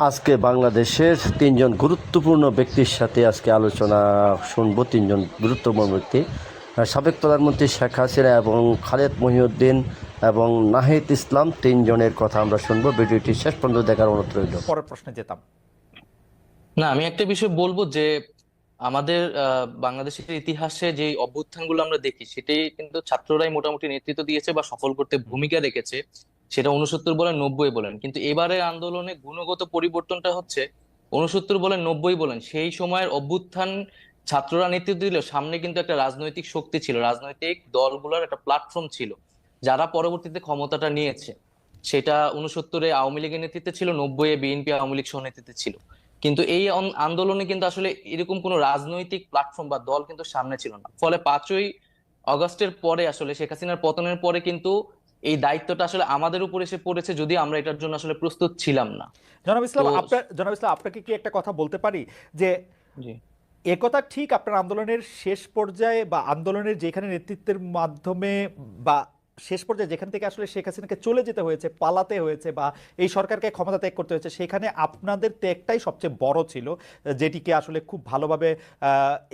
আজকে বাংলাদেশের তিনজন গুরুত্বপূর্ণ ব্যক্তির সাথে আজকে আলোচনা শুনবো। তিনজন গুরুত্বপূর্ণ ব্যক্তি, সাবেক প্রধানমন্ত্রী শেখ হাসিনা এবং খালেদ মহিউদ্দিন এবং নাহিদ ইসলাম, তিনজনের কথা আমরা শুনবো। ভিডিওটি শেষ পর্যন্ত দেখার অনুরোধ রইল। পরের প্রশ্নে যেতাম। না, আমি একটা বিষয় বলবো যে আমাদের বাংলাদেশের ইতিহাসে যে অভ্যুত্থানগুলো আমরা দেখি সেটাই কিন্তু ছাত্ররাই মোটামুটি নেতৃত্ব দিয়েছে বা সফল করতে ভূমিকা রেখেছে। সেটা 69 বলেন 90 বলেন, কিন্তু এবারে আন্দোলনে গুণগত পরিবর্তনটা হচ্ছে 69 বলেন 90 বলেন, সেই সময়ের অভ্যুত্থান ছাত্ররা নেতৃত্ব দিলেও সামনে কিন্তু একটা রাজনৈতিক শক্তি ছিল, রাজনৈতিক দলগুলোর একটা প্ল্যাটফর্ম ছিল যারা পরবর্তীতে ক্ষমতাটা নিয়েছে। সেটা 69-এ আওয়ামী লীগের নেতৃত্বে ছিল, 90-এ বিএনপি আওয়ামী লীগ সহ নেতৃত্বে ছিল। কিন্তু এই আন্দোলনে কিন্তু আসলে এরকম কোনো রাজনৈতিক প্ল্যাটফর্ম বা দল কিন্তু সামনে ছিল না। ফলে 5ই আগস্টের পরে আসলে শেখ হাসিনার পতনের পরে কিন্তু এই দায়িত্বটা আসলে আমাদের উপর এসে পড়েছে, যদি আমরা এটার জন্য আসলে প্রস্তুত ছিলাম না। তো জনাব ইসলাম, আপনাকে কি একটা কথা বলতে পারি যে জি, একথা ঠিক আপনার আন্দোলনের শেষ পর্যায়ে বা আন্দোলনের যেখানে নেতৃত্বের মাধ্যমে বা শেষ পর্যায়ে যেখান থেকে আসলে শেখ হাসিনাকে চলে যেতে হয়েছে, পালাতে হয়েছে বা এই সরকারকে ক্ষমতা ত্যাগ করতে হয়েছে, সেখানে আপনাদের ত্যাগটাই সবচেয়ে বড় ছিল, যেটিকে আসলে খুব ভালোভাবে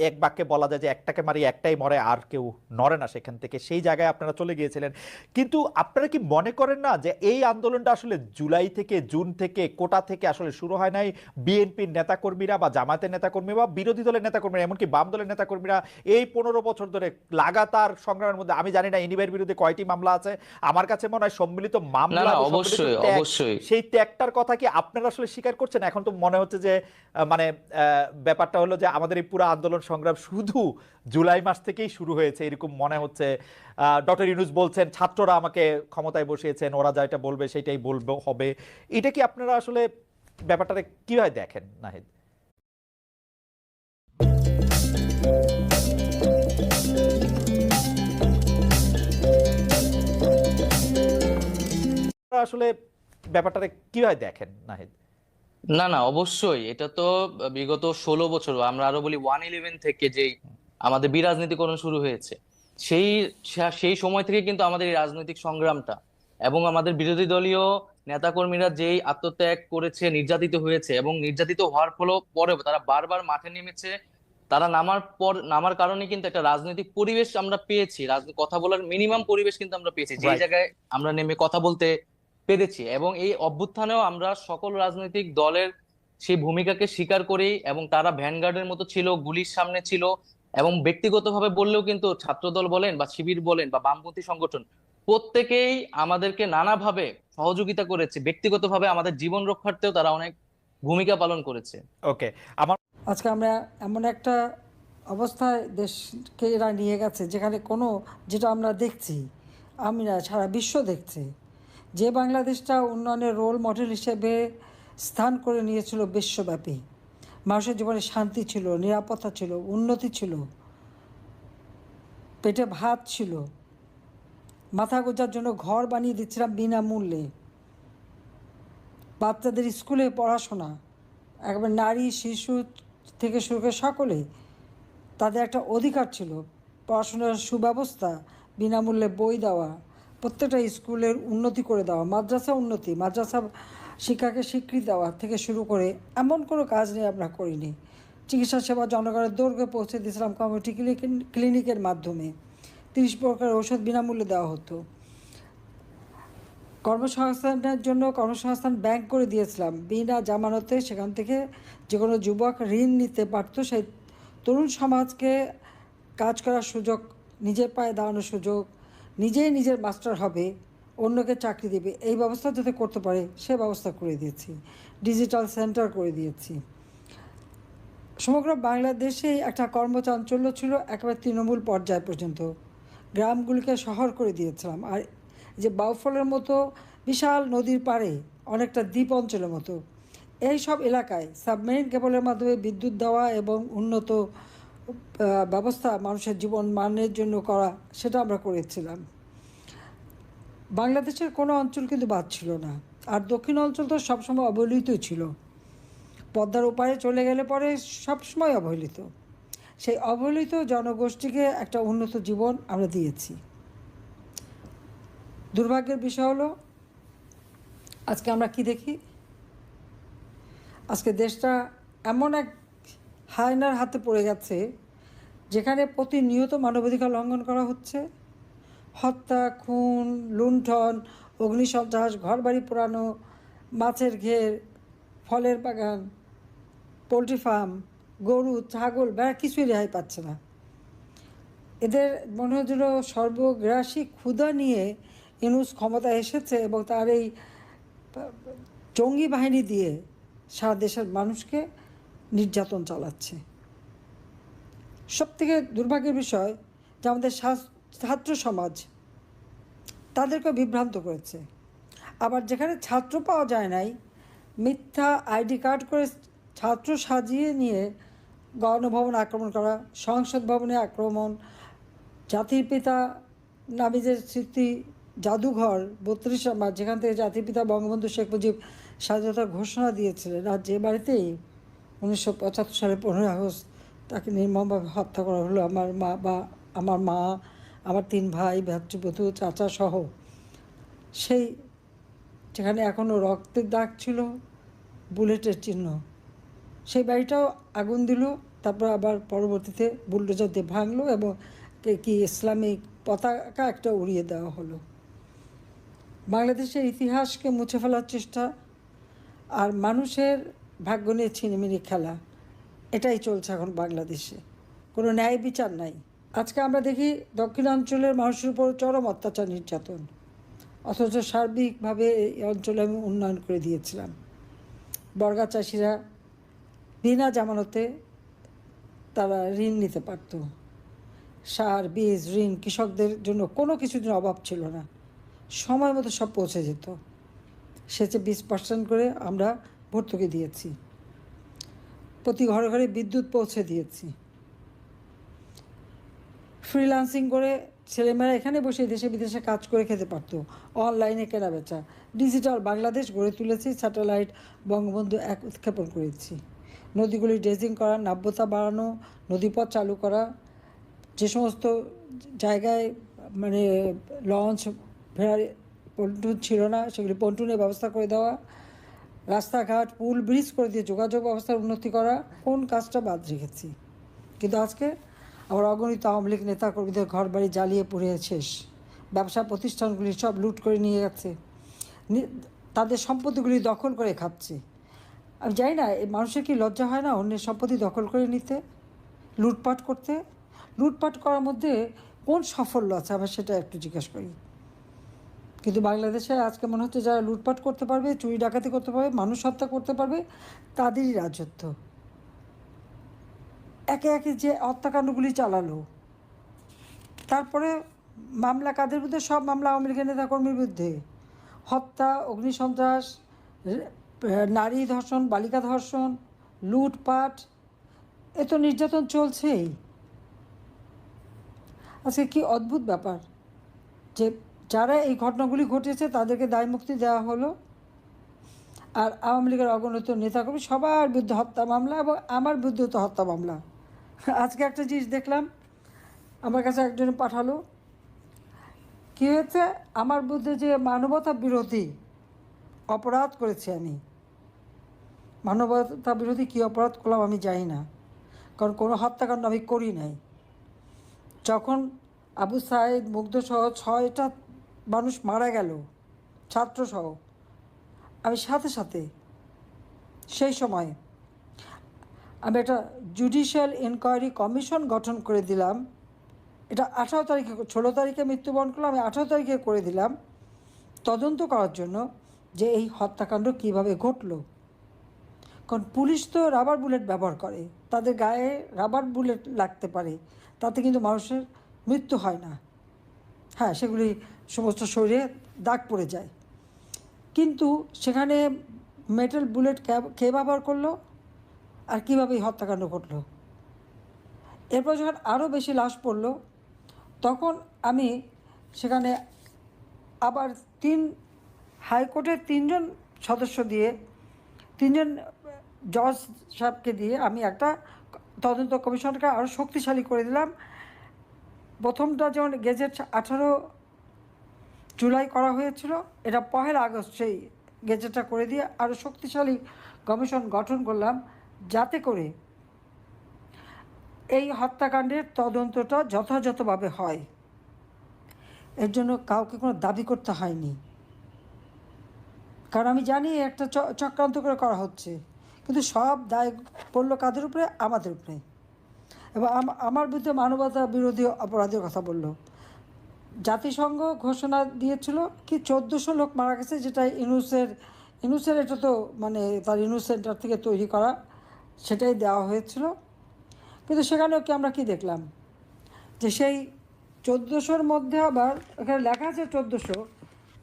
এক বাক্যে বলা যায় যে একটাকে মারি একটাই মরে, আর কেউ নড়ে না সেখান থেকে। সেই জায়গায় আপনারা চলে গিয়েছিলেন। কিন্তু আপনারা কি মনে করেন না যে এই আন্দোলনটা আসলে জুলাই থেকে, জুন থেকে, কোটা থেকে আসলে শুরু হয় নাই? বিএনপির নেতাকর্মীরা বা জামায়াতের নেতাকর্মী বা বিরোধী দলের নেতাকর্মীরা, এমনকি বাম দলের নেতাকর্মীরা এই 15 বছর ধরে লাগাতার সংগ্রামের মধ্যে, আমি জানি না ইনিবের বিরুদ্ধে কয়টি মামলা আছে, আমার কাছে মনে হয় সম্মিলিত না মামলা না, এবং সম্মিলিত অবশ্যই ত্যাগ, অবশ্যই। সেই ত্যাগটার কথা কি আপনারা আসলে স্বীকার করছেন? এখন তো মনে হচ্ছে যে মানে ব্যাপারটা হলো যে আমাদের এই পুরো আন্দোলন সংগ্রাম শুধু জুলাই মাস থেকেই শুরু হয়েছে এরকম মনে হচ্ছে। ডক্টর ইউনূস বলছেন ছাত্ররা আমাকে ক্ষমতায় বসিয়েছেন, ওরা যা এটা বলবে সেটাই বলবে হবে। এটা কি আপনারা আসলে ব্যাপারটাকে কিভাবে দেখেন নাহিদ? আসলে ব্যাপারটাকে কিভাবে দেখেন নাহিদ? না না, অবশ্যই এটা তো বিগত 16 বছর, আমরা আরো বলি 111 থেকে যেই আমাদের বিরাজনীতিকরণ শুরু হয়েছে, সেই সেই সময় থেকে কিন্তু আমাদের এই রাজনৈতিক সংগ্রামটা এবং আমাদের বিরোধী দলীয় নেতাকর্মীরা যেই আত্মত্যাগ করেছে, নির্যাতিত হয়েছে এবং নির্যাতিত হওয়ার পরেও তারা বারবার মাঠে নেমেছে। তারা নামার কারণে কিন্তু একটা রাজনৈতিক পরিবেশ আমরা পেয়েছি, কথা বলার মিনিমাম পরিবেশ কিন্তু আমরা পেয়েছি, যেই রাইট। জায়গায় আমরা নেমে কথা বলতে পেরেছি। এবং এই অভ্যুত্থানেও আমরা সকল রাজনৈতিক দলের সেই ভূমিকাকে স্বীকার করি, এবং তারা ভ্যানগার্ডের মতো ছিল, গুলির সামনে ছিল। এবং ব্যক্তিগতভাবে বললেও কিন্তু ছাত্রদল বলেন বা শিবির বলেন বা বামপন্থী সংগঠন, প্রত্যেকেই আমাদেরকে নানাভাবে সহযোগিতা করেছে। ব্যক্তিগতভাবে আমাদের জীবন রক্ষার্থেও তারা অনেক ভূমিকা পালন করেছে। ওকে, আমার আজকে আমরা এমন একটা অবস্থায় দেশকে এরা নিয়ে গেছে যেখানে কোনো, যেটা আমরা দেখছি, আমরা সারা বিশ্ব দেখছে, যে বাংলাদেশটা উন্নয়নের রোল মডেল হিসেবে স্থান করে নিয়েছিল বিশ্বব্যাপী। মানুষের জীবনে শান্তি ছিল, নিরাপত্তা ছিল, উন্নতি ছিল, পেটে ভাত ছিল, মাথা গোঁজার জন্য ঘর বানিয়ে দিচ্ছিলাম বিনামূল্যে, বাচ্চাদের স্কুলে পড়াশোনা, একবার নারী শিশু থেকে শুরু করে সকলে তাদের একটা অধিকার ছিল, পড়াশোনার সুব্যবস্থা, বিনামূল্যে বই দেওয়া, প্রত্যেকটা স্কুলের উন্নতি করে দেওয়া, মাদ্রাসা উন্নতি, মাদ্রাসা শিক্ষাকে স্বীকৃতি দেওয়া থেকে শুরু করে এমন কোনো কাজ নেই আমরা করিনি। চিকিৎসা সেবা জনগণের দৈর্ঘ্যে পৌঁছে দিয়েছিলাম কমিউনিটি ক্লিনিকের মাধ্যমে, 30 প্রকার ওষুধ বিনামূল্যে দেওয়া হতো। কর্মসংস্থানের জন্য কর্মসংস্থান ব্যাংক করে দিয়েছিলাম বিনা জামানতে, সেখান থেকে যে কোনো যুবক ঋণ নিতে পারত। সেই তরুণ সমাজকে কাজ করার সুযোগ, নিজের পায়ে দাঁড়ানোর সুযোগ, নিজেই নিজের মাস্টার হবে, অন্যকে চাকরি দেবে, এই ব্যবস্থা যাতে করতে পারে সে ব্যবস্থা করে দিয়েছি। ডিজিটাল সেন্টার করে দিয়েছি। সমগ্র বাংলাদেশে একটা কর্মচাঞ্চল্য ছিল একেবারে তৃণমূল পর্যায় পর্যন্ত, গ্রামগুলিকে শহর করে দিয়েছিলাম। আর যে বাউফলের মতো বিশাল নদীর পাড়ে অনেকটা দ্বীপ অঞ্চলের মতো এই সব এলাকায় সাবমেরিন কেবলের মাধ্যমে বিদ্যুৎ দেওয়া এবং উন্নত ব্যবস্থা মানুষের জীবন মানের জন্য করা, সেটা আমরা করেছিলাম। বাংলাদেশের কোনো অঞ্চল কিন্তু বাদ ছিল না। আর দক্ষিণ অঞ্চল তো সবসময় অবহেলিতই ছিল, পদ্মার ওপারে চলে গেলে পরে সবসময় অবহেলিত। সেই অবহেলিত জনগোষ্ঠীকে একটা উন্নত জীবন আমরা দিয়েছি। দুর্ভাগ্যের বিষয় হলো আজকে আমরা কি দেখি, আজকে দেশটা এমন এক হায়নার হাতে পড়ে গেছে যেখানে প্রতিনিয়ত মানবাধিকার লঙ্ঘন করা হচ্ছে। হত্যা, খুন, লুণ্ঠন, অগ্নিসন্ত্রাস, ঘরবাড়ি পোড়ানো, মাছের ঘের, ফলের বাগান, পোলট্রি ফার্ম, গরু, ছাগল, ভেড়া কিছুই রেহাই পাচ্ছে না। এদের মনে হচ্ছিল সর্বগ্রাসী ক্ষুধা নিয়ে ইউনূস ক্ষমতা এসেছে এবং তার এই জঙ্গি বাহিনী দিয়ে সারা দেশের মানুষকে নির্যাতন চালাচ্ছে। সবথেকে দুর্ভাগ্যের বিষয় যে আমাদের ছাত্র সমাজ তাদেরকে বিভ্রান্ত করেছে। আবার যেখানে ছাত্র পাওয়া যায় নাই, মিথ্যা আইডি কার্ড করে ছাত্র সাজিয়ে নিয়ে গণভবন আক্রমণ করা, সংসদ ভবনে আক্রমণ, জাতির পিতা নাবিজের স্মৃতি জাদুঘর 32 মার্চ, যেখান থেকে জাতির পিতা বঙ্গবন্ধু শেখ মুজিব স্বাধীনতার ঘোষণা দিয়েছিলেন, আর যে বাড়িতেই 1975 সালে 15 আগস্ট তাকে নির্মমভাবে হত্যা করা হলো। আমার মা, আমার 3 ভাই, ভ্রাতৃবধূ, চাচা সহ, সেই যেখানে এখনও রক্তের দাগ ছিল, বুলেটের চিহ্ন, সেই বাড়িটাও আগুন দিল। তারপর আবার পরবর্তীতে বুলডোজার দিয়ে ভাঙলো এবং কি ইসলামিক পতাকা একটা উড়িয়ে দেওয়া হলো। বাংলাদেশের ইতিহাসকে মুছে ফেলার চেষ্টা আর মানুষের ভাগ্য নিয়ে ছিনিমিনি খেলা, এটাই চলছে এখন বাংলাদেশে। কোনো ন্যায় বিচার নাই। আজকে আমরা দেখি দক্ষিণাঞ্চলের মানুষের উপর চরম অত্যাচার, নির্যাতন, অথচ সার্বিকভাবে এই অঞ্চলে আমি উন্নয়ন করে দিয়েছিলাম। বর্গা চাষিরা বিনা জামানতে তারা ঋণ নিতে পারত। সার, বীজ, ঋণ কৃষকদের জন্য কোনো কিছুদিন অভাব ছিল না, সময় মতো সব পৌঁছে যেত। সেচে 20% করে আমরা ভর্তুকি দিয়েছি, প্রতি ঘরে ঘরে বিদ্যুৎ পৌঁছে দিয়েছি। ফ্রিল্যান্সিং করে ছেলেমেয়েরা এখানে বসে দেশে বিদেশে কাজ করে খেতে পারতো। অনলাইনে কেনা বেচা, ডিজিটাল বাংলাদেশ গড়ে তুলেছি। স্যাটেলাইট বঙ্গবন্ধু 1 উৎক্ষেপণ করেছি। নদীগুলি ড্রেজিং করা, নাব্যতা বাড়ানো, নদীপথ চালু করা, যে সমস্ত জায়গায় মানে লঞ্চ, ভেড়ার পন্টুন ছিল না সেগুলি পন্টুনের ব্যবস্থা করে দেওয়া, রাস্তাঘাট, পুল, ব্রিজ করে দিয়ে যোগাযোগ ব্যবস্থার উন্নতি করা, কোন কাজটা বাদ রেখেছি? কিন্তু আজকে আমার অগণিত আওয়ামী লীগ নেতাকর্মীদের ঘর বাড়ি জ্বালিয়ে পুড়িয়ে শেষ। ব্যবসা প্রতিষ্ঠানগুলি সব লুট করে নিয়ে গেছে, তাদের সম্পত্তিগুলি দখল করে খাচ্ছে। আমি জানি না এই মানুষের কি লজ্জা হয় না অন্যের সম্পত্তি দখল করে নিতে, লুটপাট করতে? লুটপাট করার মধ্যে কোন সাফল্য আছে আবার সেটা একটু জিজ্ঞেস করি। কিন্তু বাংলাদেশে আজকে মনে হচ্ছে যারা লুটপাট করতে পারবে, চুরি ডাকাতি করতে পারবে, মানুষ হত্যা করতে পারবে, তাদেরই রাজত্ব। একে একে যে হত্যাকাণ্ডগুলি চালালো, তারপরে মামলা কাদের বিরুদ্ধে? সব মামলা আওয়ামী লীগের নেতাকর্মীর বিরুদ্ধে। হত্যা, অগ্নিসন্ত্রাস, নারী ধর্ষণ, বালিকা ধর্ষণ, লুটপাট, এ তো নির্যাতন চলছেই। আজকে কি অদ্ভুত ব্যাপার যে যারা এই ঘটনাগুলি ঘটেছে তাদেরকে দায়মুক্তি দেওয়া হলো, আর আওয়ামী লীগের অগণিত নেতাকর্মী সবার বিরুদ্ধে হত্যা মামলা, এবং আমার বিরুদ্ধেও তো হত্যা মামলা। আজকে একটা জিনিস দেখলাম, আমার কাছে একজন পাঠালো, কী হয়েছে, আমার বিরুদ্ধে যে মানবতা বিরোধী অপরাধ করেছি আমি, মানবতা বিরোধী কী অপরাধ করলাম আমি জানি না, কারণ কোনো হত্যাকাণ্ড আমি করি নাই। যখন আবু সাইদ, মুগ্ধসহ 6টা মানুষ মারা গেল, ছাত্রসহ, আমি সাথে সাথে সেই সময় আমি একটা জুডিশিয়াল ইনকোয়ারি কমিশন গঠন করে দিলাম। এটা 18 তারিখে, 16 তারিখে মৃত্যুবরণ করলাম, আমি 18 তারিখে করে দিলাম তদন্ত করার জন্য যে এই হত্যাকাণ্ড কীভাবে ঘটলো। কারণ পুলিশ তো রাবার বুলেট ব্যবহার করে, তাদের গায়ে রাবার বুলেট লাগতে পারে, তাতে কিন্তু মানুষের মৃত্যু হয় না। হ্যাঁ, সেগুলি সমস্ত শরীরে দাগ পড়ে যায়, কিন্তু সেখানে মেটাল বুলেট কে ব্যবহার করলো আর কীভাবে এই হত্যাকাণ্ড ঘটলো? এরপর যখন আরও বেশি লাশ পড়লো, তখন আমি সেখানে আবার হাইকোর্টের 3জন সদস্য দিয়ে, 3জন জজ সাহেবকে দিয়ে আমি একটা তদন্ত কমিশনকে আরও শক্তিশালী করে দিলাম। প্রথমটা যেমন গেজেট 18 জুলাই করা হয়েছিল, এটা 1 আগস্ট সেই গেজেটটা করে দিয়ে আরও শক্তিশালী কমিশন গঠন করলাম, যাতে করে এই হত্যাকাণ্ডের তদন্তটা যথাযথভাবে হয়। এর জন্য কাউকে কোনো দাবি করতে হয়নি, কারণ আমি জানি একটা চক্রান্ত করে করা হচ্ছে, কিন্তু সব দায় পড়ল কাদের উপরে? আমাদের উপরে। এবং আমার বিরুদ্ধে মানবতা বিরোধী অপরাধের কথা বলল। জাতিসংঘ ঘোষণা দিয়েছিল কি 1400 লোক মারা গেছে, যেটা ইনুসের এটা তো মানে তার ইনুস সেন্টার থেকে তৈরি করা, সেটাই দেওয়া হয়েছিল। কিন্তু সেখানেও কি আমরা কি দেখলাম, যে সেই 1400-র মধ্যে আবার এখানে লেখা আছে 1400,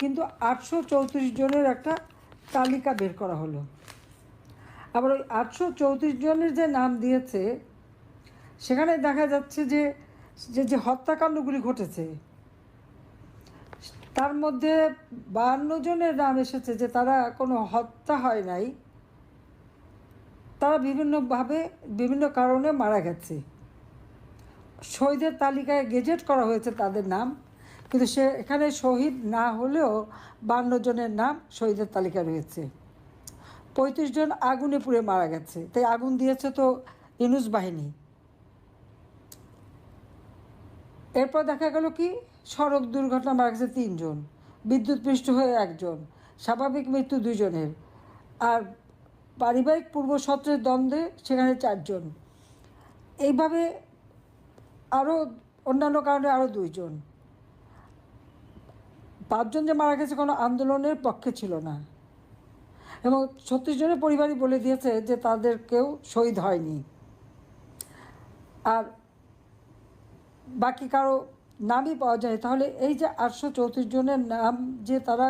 কিন্তু 834 জনের একটা তালিকা বের করা হলো। আবার ওই 834 জনের যে নাম দিয়েছে, সেখানে দেখা যাচ্ছে যে যে হত্যাকাণ্ডগুলি ঘটেছে তার মধ্যে 52 জনের নাম এসেছে যে তারা কোনো হত্যা হয় নাই, তারা বিভিন্নভাবে বিভিন্ন কারণে মারা গেছে। শহীদের তালিকায় গেজেট করা হয়েছে তাদের নাম, কিন্তু এখানে শহীদ না হলেও 52 জনের নাম শহীদের তালিকায় রয়েছে। 35 জন আগুনে পুড়ে মারা গেছে, তাই আগুন দিয়েছে তো ইনুস বাহিনী। এরপর দেখা গেল কি সড়ক দুর্ঘটনা মারা গেছে 3 জন, বিদ্যুৎপৃষ্ট হয়ে 1 জন, স্বাভাবিক মৃত্যু 2 জনের, আর পারিবারিক পূর্বশত্রের দ্বন্দ্বে সেখানে 4 জন। এইভাবে আরও অন্যান্য কারণে আরও 2 জন। 5 জন যে মারা গেছে কোনো আন্দোলনের পক্ষে ছিল না, এবং 36 জনের পরিবারই বলে দিয়েছে যে তাদের কেউ শহীদ হয়নি। আর বাকি কারো নামই পাওয়া যায়। তাহলে এই যে 834 জনের নাম যে তারা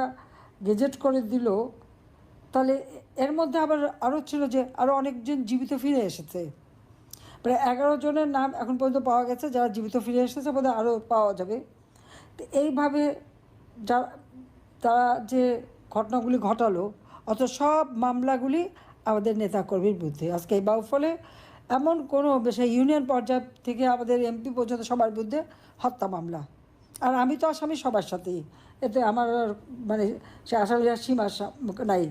গেজেট করে দিল, তাহলে এর মধ্যে আবার আরও ছিল যে আরও অনেকজন জীবিত ফিরে এসেছে। প্রায় 11 জনের নাম এখন পর্যন্ত পাওয়া গেছে যারা জীবিত ফিরে এসেছে, বোধহয় আরও পাওয়া যাবে। তো এইভাবে তারা যে ঘটনাগুলি ঘটালো, অত সব মামলাগুলি আমাদের নেতাকর্মীর বিরুদ্ধে। আজকে এই বাউফলে এমন কোনো সেই ইউনিয়ন পর্যায় থেকে আমাদের এমপি পর্যন্ত সবার বিরুদ্ধে হত্যা মামলা। আর আমি তো আসামি সবার সাথেই, এতে আমার মানে সে আসামিরা সীমা নাই।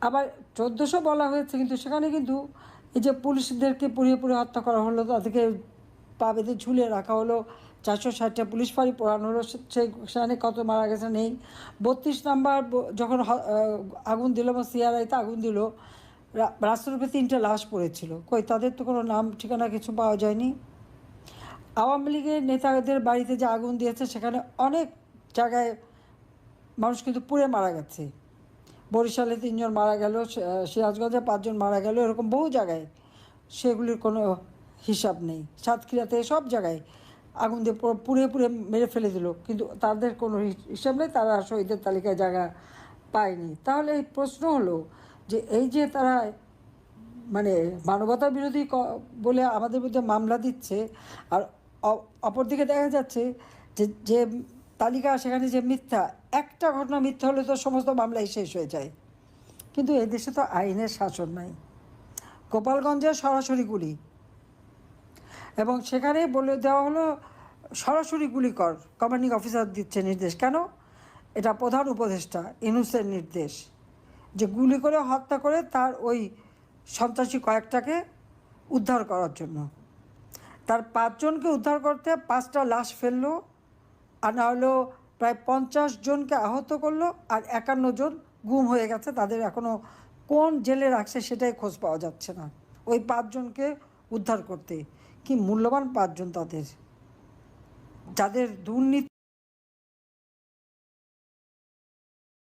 আবার 1400 বলা হয়েছে, কিন্তু সেখানে কিন্তু এই যে পুলিশদেরকে পুড়িয়ে পুড়িয়ে হত্যা করা হলো, তাদেরকে পা বেঁধে ঝুলিয়ে রাখা হলো, 460টা পুলিশ ফাঁড়ি পোড়ানো হলো, সেখানে কত মারা গেছে নেই। 32 নাম্বার যখন আগুন দিল বা সিআরআইতে আগুন দিল, রাস্তার উপরে 3টে লাশ পড়েছিল, কই তাদের তো কোনো নাম ঠিকানা কিছু পাওয়া যায়নি। আওয়ামী লীগের নেতাদের বাড়িতে যে আগুন দিয়েছে, সেখানে অনেক জায়গায় মানুষ কিন্তু পুড়ে মারা গেছে। বরিশালে 3 জন মারা গেল, সিরাজগঞ্জে 5 জন মারা গেল, এরকম বহু জায়গায় সেগুলির কোনো হিসাব নেই। সাতক্ষীরাতে সব জায়গায় আগুন দিয়ে পুড়ে পুড়ে মেরে ফেলে দিল, কিন্তু তাদের কোনো হিসাব নেই, তারা শহীদের তালিকায় জায়গা পায়নি। তাহলে এই প্রশ্ন হলো যে এই যে তারা মানে মানবতা বিরোধী বলে আমাদের বিরুদ্ধে মামলা দিচ্ছে, আর অপরদিকে দেখা যাচ্ছে যে তালিকা সেখানে যে মিথ্যা, একটা ঘটনা মিথ্যা হলে তো সমস্ত মামলাই শেষ হয়ে যায়। কিন্তু এই দেশে তো আইনের শাসন নাই। গোপালগঞ্জের সরাসরি গুলি, এবং সেখানে বলে দেওয়া হলো সরাসরি গুলি কর, কমান্ডিং অফিসার দিচ্ছে নির্দেশ। কেন? এটা প্রধান উপদেষ্টা ইনুসের নির্দেশ, যে গুলি করে হত্যা করে তার ওই সন্ত্রাসী কয়েকটাকে উদ্ধার করার জন্য। তার 5 জনকে উদ্ধার করতে 5টা লাশ ফেললো, আর না হলো প্রায় 50 জনকে আহত করলো, আর 51 জন গুম হয়ে গেছে। তাদের এখনও কোন জেলে রাখছে সেটাই খোঁজ পাওয়া যাচ্ছে না। ওই 5 জনকে উদ্ধার করতে কি মূল্যবান 5 জন তাদের, যাদের দুর্নীতি